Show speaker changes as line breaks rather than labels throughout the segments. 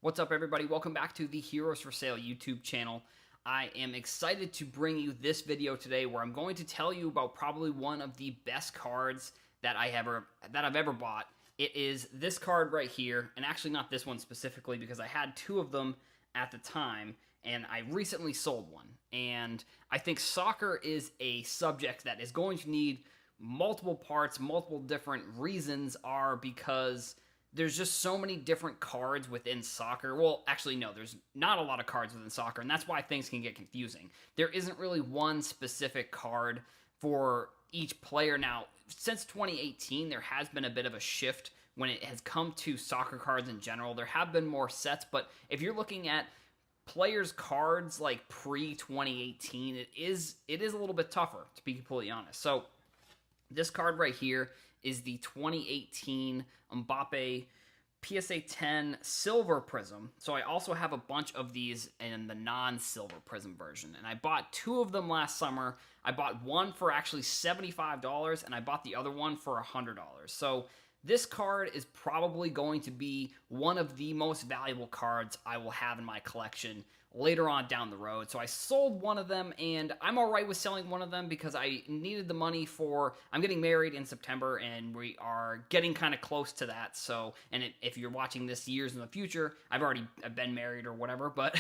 What's up, everybody? Welcome back to the Heroes for Sale YouTube channel. I am excited to bring you this video today where I'm going to tell you about probably one of the best cards that I've ever bought. It is this card right here, and actually not this one specifically because I had two of them at the time, and I recently sold one. And I think soccer is a subject that is going to need multiple parts, multiple different reasons are because there's just so many different cards within soccer. Well, actually, no, there's not a lot of cards within soccer, and that's why things can get confusing. There isn't really one specific card for each player. Now, since 2018, there has been a bit of a shift when it has come to soccer cards in general. There have been more sets, but if you're looking at players' cards like pre-2018, it is a little bit tougher, to be completely honest. So, this card right here is the 2018 Mbappe PSA 10 Silver Prism. So I also have a bunch of these in the non-Silver Prism version. And I bought two of them last summer. I bought one for actually $75, and I bought the other one for $100. So this card is probably going to be one of the most valuable cards I will have in my collection later on down the road. So I sold one of them, and I'm all right with selling one of them because I needed the money for, I'm getting married in September, and we are getting kind of close to that. So, and if you're watching this years in the future, I've been married or whatever, but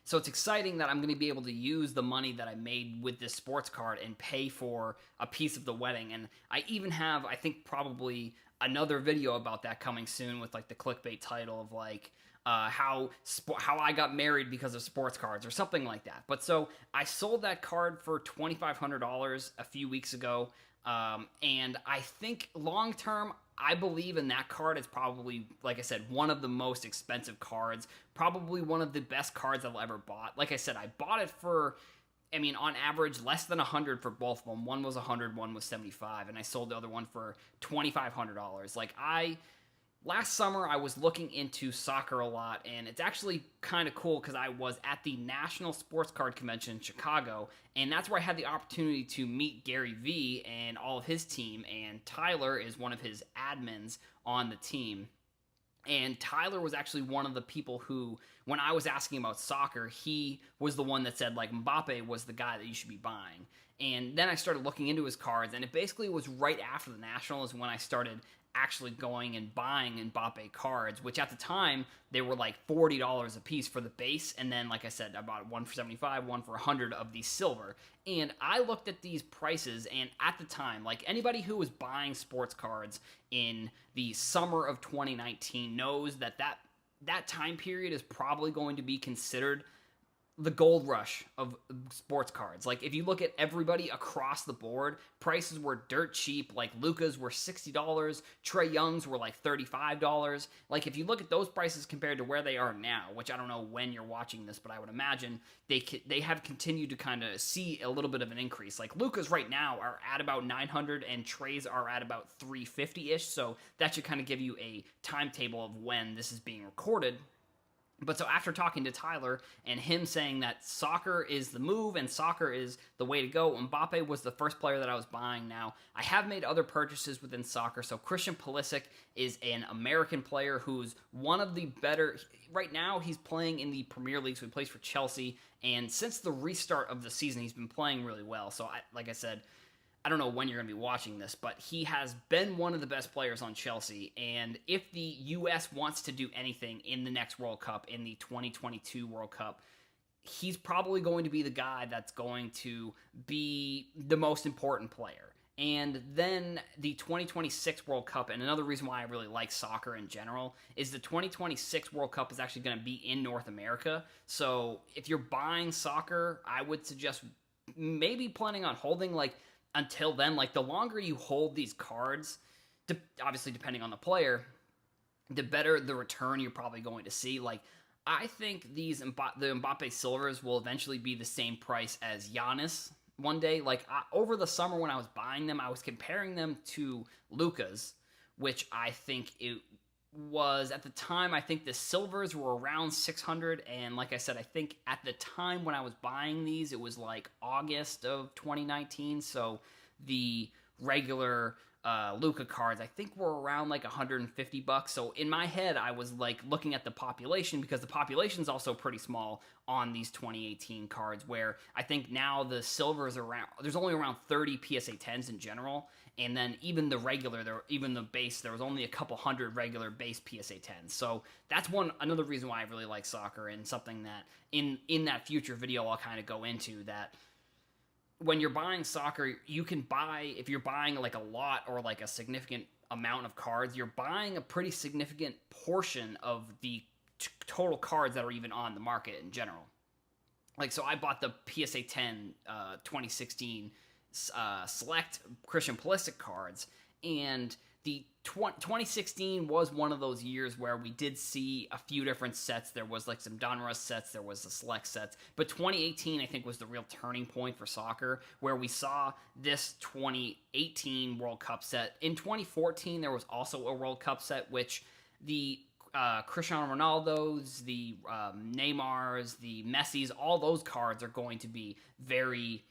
so it's exciting that I'm going to be able to use the money that I made with this sports card and pay for a piece of the wedding. And I even have, I think, probably another video about that coming soon with like the clickbait title of like how I got married because of sports cards or something like that. But so I sold that card for $2,500 a few weeks ago. And I think long term, I believe in that card is probably, like I said, one of the most expensive cards, probably one of the best cards I've ever bought. Like I said, I bought it for, I mean, on average, less than $100 for both of them. One was $100, one was $75, and I sold the other one for $2,500. Last summer, I was looking into soccer a lot, and it's actually kind of cool because I was at the National Sports Card Convention in Chicago, and that's where I had the opportunity to meet Gary Vee and all of his team, and Tyler is one of his admins on the team. And Tyler was actually one of the people who, when I was asking about soccer, he was the one that said, like, Mbappe was the guy that you should be buying. And then I started looking into his cards, and it basically was right after the Nationals when I started actually going and buying Mbappe cards, which at the time, they were like $40 a piece for the base, and then, like I said, I bought one for $75, one for $100 of the silver, and I looked at these prices, and at the time, like anybody who was buying sports cards in the summer of 2019 knows that time period is probably going to be considered the gold rush of sports cards. Like, if you look at everybody across the board, prices were dirt cheap. Like, Luka's were $60, Trae Young's were like $35. Like, if you look at those prices compared to where they are now, which I don't know when you're watching this, but I would imagine they have continued to kind of see a little bit of an increase. Like, Luka's right now are at about 900 and Trae's are at about 350-ish, so that should kind of give you a timetable of when this is being recorded. But so after talking to Tyler and him saying that soccer is the move and soccer is the way to go, Mbappe was the first player that I was buying. Now, I have made other purchases within soccer. So Christian Pulisic is an American player who's one of the better. Right now, he's playing in the Premier League, so he plays for Chelsea. And since the restart of the season, he's been playing really well. So, like I said, I don't know when you're going to be watching this, but he has been one of the best players on Chelsea, and if the U.S. wants to do anything in the next World Cup, in the 2022 World Cup, he's probably going to be the guy that's going to be the most important player. And then the 2026 World Cup, and another reason why I really like soccer in general, is the 2026 World Cup is actually going to be in North America. So if you're buying soccer, I would suggest maybe planning on holding, like, until then, like, the longer you hold these cards, obviously depending on the player, the better the return you're probably going to see. Like, I think the Mbappe Silvers will eventually be the same price as Giannis one day. Like, over the summer when I was buying them, I was comparing them to Luka's, which I think it was, at the time, I think the silvers were around 600, and like I said, I think at the time when I was buying these, it was like August of 2019, so the regular Luka cards, I think were around like $150. So in my head, I was like looking at the population, because the population's also pretty small on these 2018 cards, where I think now the silvers around, there's only around 30 PSA 10s in general. And then even the regular, even the base, there was only a couple hundred regular base PSA 10s. So that's another reason why I really like soccer, and something that in that future video I'll kind of go into, that when you're buying soccer, you can buy, if you're buying like a lot or like a significant amount of cards, you're buying a pretty significant portion of the total cards that are even on the market in general. Like, so I bought the PSA 10 2016 select Christian Pulisic cards, and the 2016 was one of those years where we did see a few different sets. There was like some Donruss sets, there was the select sets, but 2018 I think was the real turning point for soccer, where we saw this 2018 World Cup set. In 2014 there was also a World Cup set, which the Cristiano Ronaldo's, the Neymar's, the Messi's, all those cards are going to be very,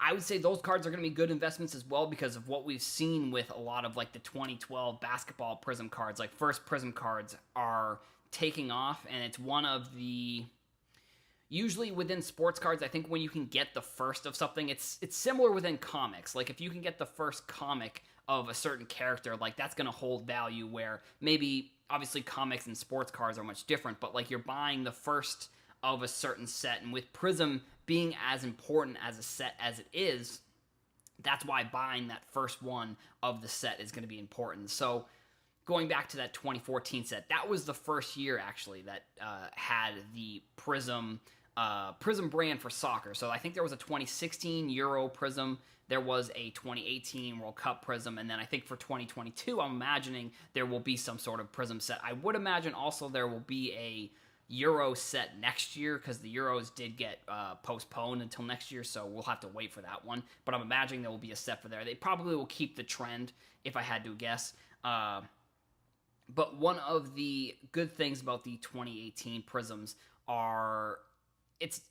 I would say those cards are going to be good investments as well, because of what we've seen with a lot of like the 2012 basketball Prism cards. Like, first Prism cards are taking off, and it's one of the, usually within sports cards, I think when you can get the first of something, it's similar within comics. Like, if you can get the first comic of a certain character, like, that's going to hold value, where maybe obviously comics and sports cards are much different, but like, you're buying the first of a certain set, and with Prism being as important as a set as it is, that's why buying that first one of the set is going to be important. So going back to that 2014 set, that was the first year actually that had the Prism brand for soccer. So I think there was a 2016 Euro Prism, there was a 2018 World Cup Prism, and then I think for 2022, I'm imagining there will be some sort of Prism set. I would imagine also there will be a Euro set next year, because the Euros did get postponed until next year, so we'll have to wait for that one. But I'm imagining there will be a set for there. They probably will keep the trend, if I had to guess. But one of the good things about the 2018 Prisms are, it's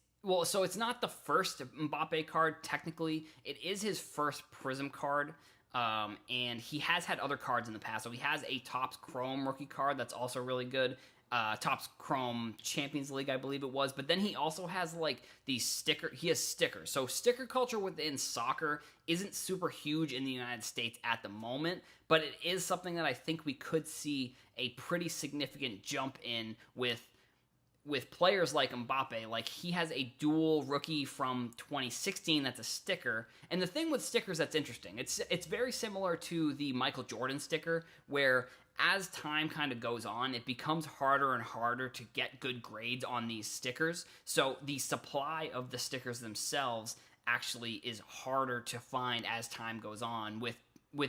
not the first Mbappe card, technically. It is his first Prism card. And he has had other cards in the past. So he has a Topps Chrome rookie card that's also really good. Topps Chrome Champions League, I believe it was. But then he also has like these he has stickers. So sticker culture within soccer isn't super huge in the United States at the moment, but it is something that I think we could see a pretty significant jump in with players like Mbappe. Like, he has a dual rookie from 2016 that's a sticker. And the thing with stickers that's interesting, it's very similar to the Michael Jordan sticker, where as time kind of goes on, it becomes harder and harder to get good grades on these stickers. So the supply of the stickers themselves actually is harder to find as time goes on with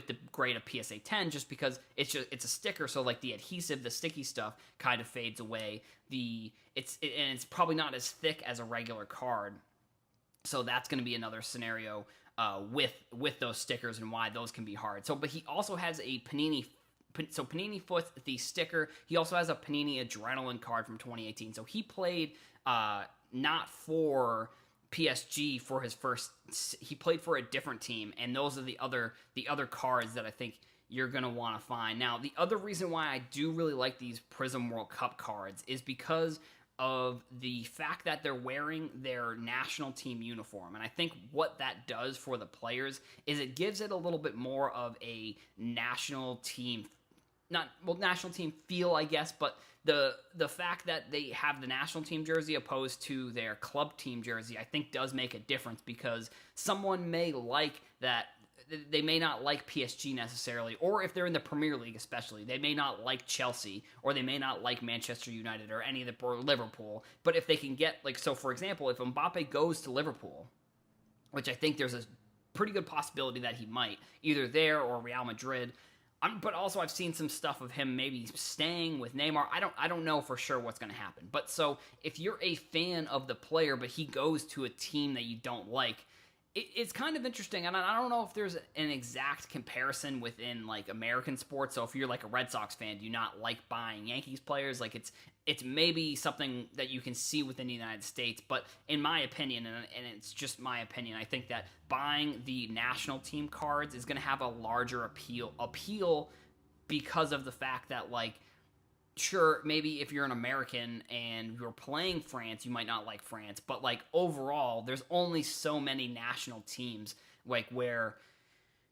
the grade of PSA 10, just because it's a sticker, so like the adhesive, the sticky stuff kind of fades away. It's probably not as thick as a regular card, so that's going to be another scenario with those stickers and why those can be hard. So, but he also has a Panini. So Panini Foot, the sticker. He also has a Panini Adrenaline card from 2018. So he played not for PSG for his first. He played for a different team, and those are the other cards that I think you're gonna want to find. Now, the other reason why I do really like these Prism World Cup cards is because of the fact that they're wearing their national team uniform. And I think what that does for the players is it gives it a little bit more of a national team, national team feel, I guess, but the fact that they have the national team jersey opposed to their club team jersey, I think does make a difference, because someone may like that. They may not like PSG necessarily, or if they're in the Premier League especially, they may not like Chelsea, or they may not like Manchester United or any of or Liverpool. But if they can get, like, so for example, if Mbappe goes to Liverpool, which I think there's a pretty good possibility that he might, either there or Real Madrid. But also I've seen some stuff of him maybe staying with Neymar. I don't know for sure what's going to happen. But so if you're a fan of the player, but he goes to a team that you don't like, it's kind of interesting, and I don't know if there's an exact comparison within like American sports. So if you're like a Red Sox fan, do you not like buying Yankees players? Like it's maybe something that you can see within the United States, but in my opinion, and it's just my opinion, I think that buying the national team cards is going to have a larger appeal because of the fact that like sure, maybe if you're an American and you're playing France, you might not like France, but like overall, there's only so many national teams like where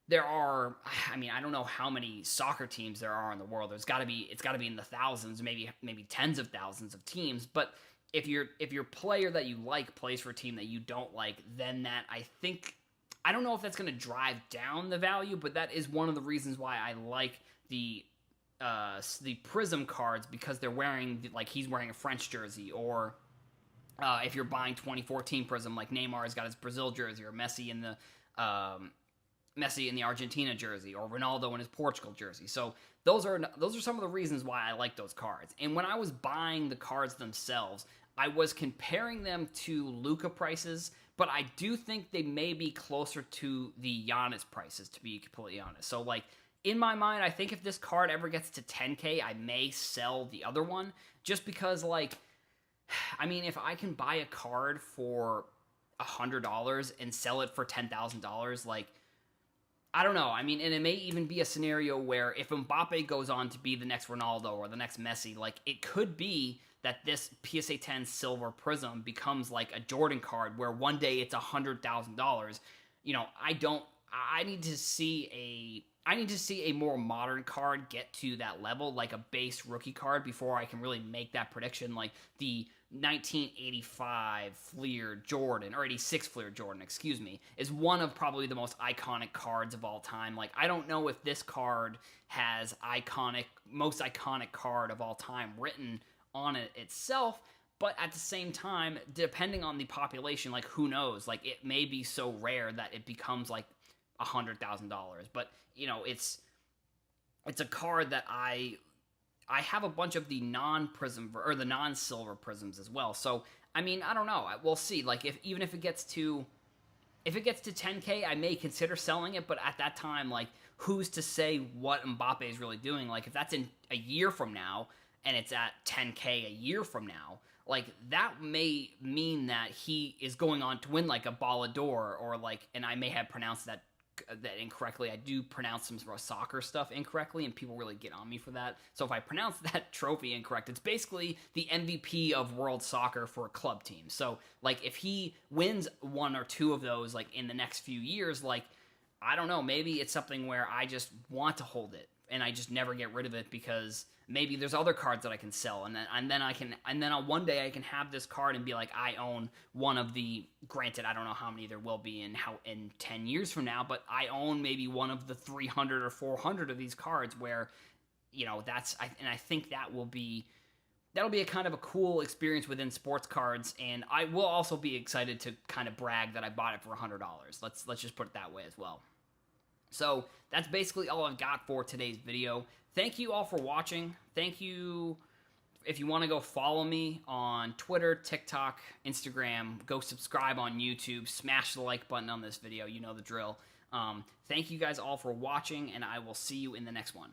there are. I mean, I don't know how many soccer teams there are in the world. It's got to be in the thousands, maybe tens of thousands of teams. But if your player that you like plays for a team that you don't like, then that I don't know if that's going to drive down the value, but that is one of the reasons why I like the Prism cards, because they're wearing like he's wearing a French jersey, or if you're buying 2014 Prism, like Neymar's got his Brazil jersey, or Messi in the Argentina jersey, or Ronaldo in his Portugal jersey. So those are some of the reasons why I like those cards. And when I was buying the cards themselves, I was comparing them to Luka prices, but I do think they may be closer to the Giannis prices, to be completely honest. So like, in my mind, I think if this card ever gets to 10K, I may sell the other one, just because, like, I mean, if I can buy a card for $100 and sell it for $10,000, like, I don't know. I mean, and it may even be a scenario where if Mbappe goes on to be the next Ronaldo or the next Messi, like, it could be that this PSA 10 Silver Prism becomes like a Jordan card where one day it's $100,000. You know, I need to see a more modern card get to that level, like a base rookie card, before I can really make that prediction. Like the 1985 Fleer Jordan, or 86 Fleer Jordan, excuse me, is one of probably the most iconic cards of all time. Like, I don't know if this card has most iconic card of all time written on it itself, but at the same time, depending on the population, like, who knows? Like, it may be so rare that it becomes like $100,000. But you know, it's a card that I have a bunch of the non-prism or the non-silver prisms as well. So I mean, I don't know. We'll see. Like, even if it gets to 10K, I may consider selling it. But at that time, like, who's to say what Mbappe is really doing? Like, if that's in a year from now and it's at 10K a year from now, like, that may mean that he is going on to win like a Ballon d'Or, or like, and I may have pronounced that incorrectly. I do pronounce some soccer stuff incorrectly, and people really get on me for that. So if I pronounce that trophy incorrect, it's basically the MVP of world soccer for a club team. So like, if he wins one or two of those like in the next few years, like, I don't know, maybe it's something where I just want to hold it and I just never get rid of it, because maybe there's other cards that I can sell, and then one day I can have this card and be like, I own one of the, granted, I don't know how many there will be in 10 years from now, but I own maybe one of the 300 or 400 of these cards, where, you know, I think that'll be a kind of a cool experience within sports cards, and I will also be excited to kind of brag that I bought it for $100. Let's just put it that way as well. So that's basically all I've got for today's video. Thank you all for watching. Thank you. If you want to go follow me on Twitter, TikTok, Instagram, go subscribe on YouTube, smash the like button on this video. You know the drill. Thank you guys all for watching, and I will see you in the next one.